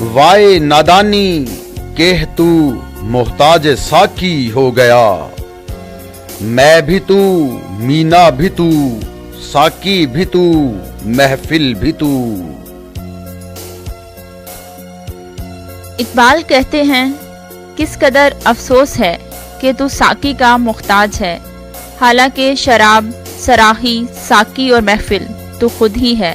وائے نادانی کہ تو محتاج ساکی ہو گیا، میں بھی تو، مینا بھی تو، ساکی بھی تو، محفل بھی تو۔ اقبال کہتے ہیں کس قدر افسوس ہے کہ تو ساکی کا محتاج ہے، حالانکہ شراب، سراہی، ساکی اور محفل تو خود ہی ہے۔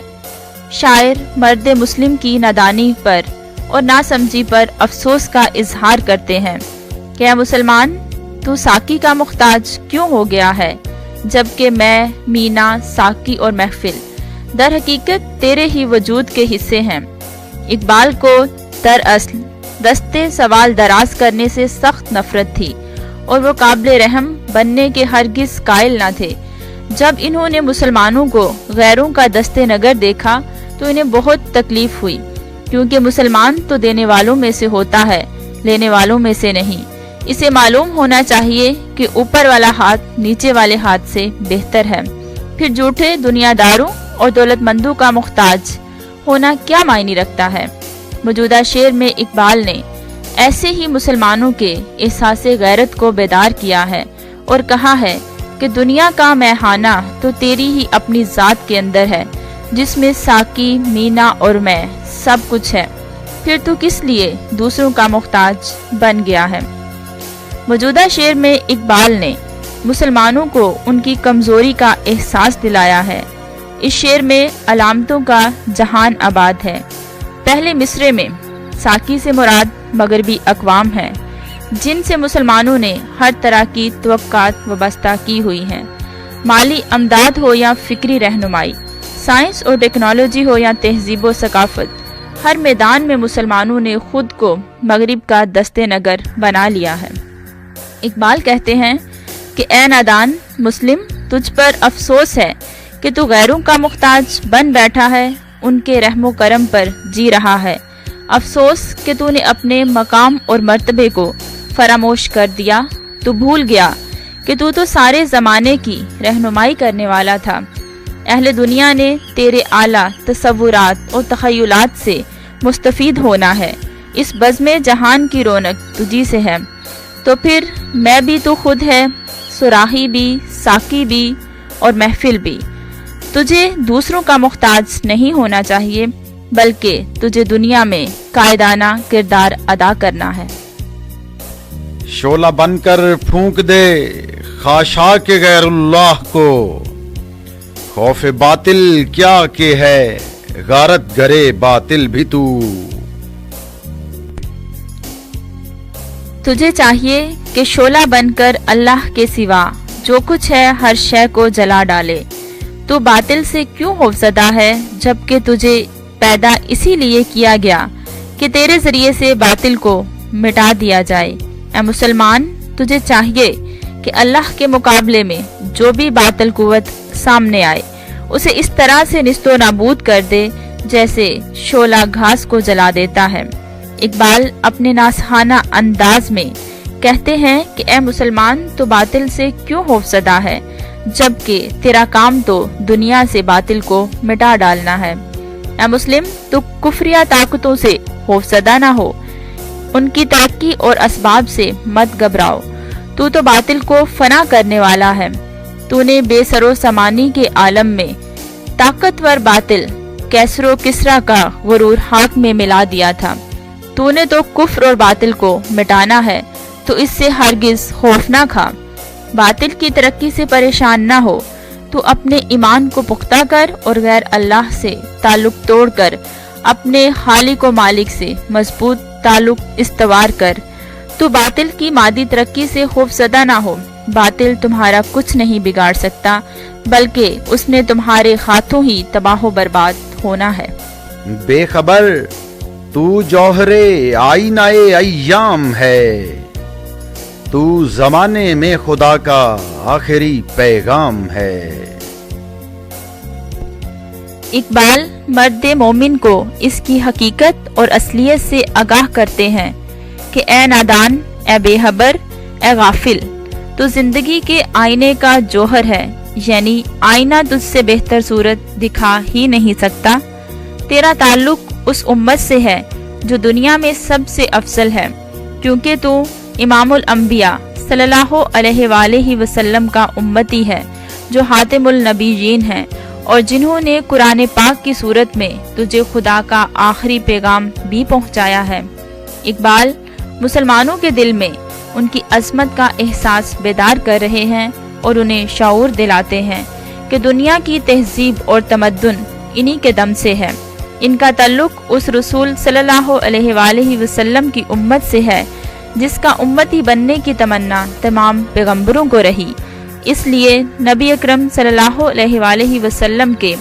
شاعر مرد مسلم کی نادانی پر اور ناسمجھی پر افسوس کا اظہار کرتے ہیں کہ اے مسلمان، تو ساکی کا محتاج کیوں ہو گیا ہے، جبکہ میں، مینا، ساکی اور محفل در حقیقت تیرے ہی وجود کے حصے ہیں۔ اقبال کو دراصل دستے سوال دراز کرنے سے سخت نفرت تھی اور وہ قابل رحم بننے کے ہرگز قائل نہ تھے۔ جب انہوں نے مسلمانوں کو غیروں کا دست نگر دیکھا تو انہیں بہت تکلیف ہوئی، کیونکہ مسلمان تو دینے والوں میں سے ہوتا ہے، لینے والوں میں سے نہیں۔ اسے معلوم ہونا چاہیے کہ اوپر والا ہاتھ نیچے والے ہاتھ سے بہتر ہے۔ پھر جھوٹے دنیا داروں اور دولت مندوں کا محتاج ہونا کیا معنی رکھتا ہے؟ موجودہ شعر میں اقبال نے ایسے ہی مسلمانوں کے احساس غیرت کو بیدار کیا ہے اور کہا ہے کہ دنیا کا میخانہ تو تیری ہی اپنی ذات کے اندر ہے، جس میں ساکی، مینا اور میں سب کچھ ہے، پھر تو کس لیے دوسروں کا محتاج بن گیا ہے؟ موجودہ شعر میں اقبال نے مسلمانوں کو ان کی کمزوری کا احساس دلایا ہے۔ اس شعر میں علامتوں کا جہان آباد ہے۔ پہلے مصرعے میں ساکی سے مراد مغربی اقوام ہیں، جن سے مسلمانوں نے ہر طرح کی توقعات وابستہ کی ہوئی ہیں۔ مالی امداد ہو یا فکری رہنمائی، سائنس اور ٹیکنالوجی ہو یا تہذیب و ثقافت، ہر میدان میں مسلمانوں نے خود کو مغرب کا دست نگر بنا لیا ہے۔ اقبال کہتے ہیں کہ اے نادان مسلم، تجھ پر افسوس ہے کہ تو غیروں کا محتاج بن بیٹھا ہے، ان کے رحم و کرم پر جی رہا ہے۔ افسوس کہ تو نے اپنے مقام اور مرتبے کو فراموش کر دیا، تو بھول گیا کہ تو سارے زمانے کی رہنمائی کرنے والا تھا۔ اہل دنیا نے تیرے اعلیٰ تصورات اور تخیلات سے مستفید ہونا ہے۔ اس بزم جہان کی رونق تجھی سے ہے، تو پھر میں بھی تو خود ہے، سراہی بھی، ساکی بھی اور محفل بھی۔ تجھے دوسروں کا محتاج نہیں ہونا چاہیے، بلکہ تجھے دنیا میں قائدانہ کردار ادا کرنا ہے۔ شعلہ بن کر پھونک دے خاشاک غیر اللہ کو، خوف باطل کیا کہ ہے، غارت گرے باطل بھی تو۔ تجھے چاہیے کہ شعلہ بن کر اللہ کے سوا جو کچھ ہے ہر شے کو جلا ڈالے۔ تو باطل سے کیوں خوفزدہ ہے، جبکہ تجھے پیدا اسی لیے کیا گیا کہ تیرے ذریعے سے باطل کو مٹا دیا جائے۔ اے مسلمان، تجھے چاہیے کہ اللہ کے مقابلے میں جو بھی باطل قوت سامنے آئے اسے اس طرح سے نیست و نابود کر دے جیسے شعلہ گھاس کو جلا دیتا ہے۔ اقبال اپنے ناصحانہ انداز میں کہتے ہیں کہ اے مسلمان، تو باطل سے کیوں خوفزدہ ہے، جبکہ تیرا کام تو دنیا سے باطل کو مٹا ڈالنا ہے۔ اے مسلم، تو کفریہ طاقتوں سے خوفزدہ نہ ہو، ان کی ترقی اور اسباب سے مت گھبراؤ۔ تو باطل کو فنا کرنے والا ہے۔ تو نے بے سر و سامانی کے عالم میں طاقتور باطل کیسر و کسرا کا غرور ہاتھ میں ملا دیا تھا۔ تو نے تو کفر اور باطل کو مٹانا ہے، تو اس سے ہرگز خوف نہ کھا۔ باطل کی ترقی سے پریشان نہ ہو، تو اپنے ایمان کو پختہ کر اور غیر اللہ سے تعلق توڑ کر اپنے خالق و مالک سے مضبوط تعلق استوار کر۔ تو باطل کی مادی ترقی سے خوفزدہ نہ ہو، باطل تمہارا کچھ نہیں بگاڑ سکتا، بلکہ اس نے تمہارے ہاتھوں ہی تباہ و برباد ہونا ہے۔ بے خبر تو جوہر آئینہ ایام ہے، تو زمانے میں خدا کا آخری پیغام ہے۔ اقبال مرد مومن کو اس کی حقیقت اور اصلیت سے آگاہ کرتے ہیں کہ اے نادان، اے بے خبر، اے غافل، تو زندگی کے آئینے کا جوہر ہے، یعنی آئینہ تجھ سے بہتر صورت دکھا ہی نہیں سکتا۔ تیرا تعلق اس امت سے ہے جو دنیا میں سب سے افضل ہے، کیونکہ تو امام الانبیاء صلی اللہ علیہ وآلہ وسلم کا امتی ہے، جو خاتم النبیین ہیں، اور جنہوں نے قرآن پاک کی صورت میں تجھے خدا کا آخری پیغام بھی پہنچایا ہے۔ اقبال مسلمانوں کے دل میں ان کی عظمت کا احساس بیدار کر رہے ہیں اور انہیں شعور دلاتے ہیں کہ دنیا کی تہذیب اور تمدن انہی کے دم سے ہے۔ ان کا تعلق اس رسول صلی اللہ علیہ وآلہ وسلم کی امت سے ہے جس کا امتی بننے کی تمنا تمام پیغمبروں کو رہی۔ اس لیے نبی اکرم صلی اللہ علیہ وآلہ وسلم کے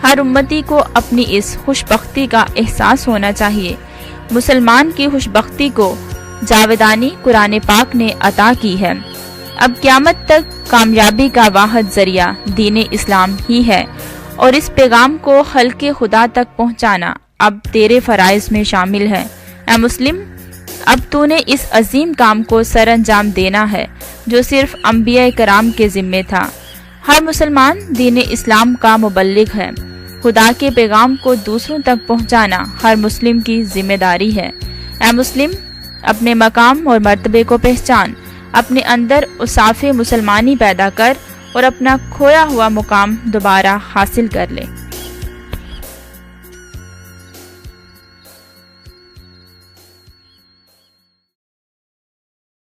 ہر امتی کو اپنی اس خوش بختی کا احساس ہونا چاہیے۔ مسلمان کی خوش بختی کو جاویدانی قرآن پاک نے عطا کی ہے۔ اب قیامت تک کامیابی کا واحد ذریعہ دین اسلام ہی ہے، اور اس پیغام کو خلق خدا تک پہنچانا اب تیرے فرائض میں شامل ہے۔ اے مسلم، اب تو نے اس عظیم کام کو سر انجام دینا ہے جو صرف انبیاء کرام کے ذمے تھا۔ ہر مسلمان دین اسلام کا مبلغ ہے۔ خدا کے پیغام کو دوسروں تک پہنچانا ہر مسلم کی ذمہ داری ہے۔ اے مسلم، اپنے مقام اور مرتبے کو پہچان، اپنے اندر اصاف مسلمانی پیدا کر اور اپنا کھویا ہوا مقام دوبارہ حاصل کر لے۔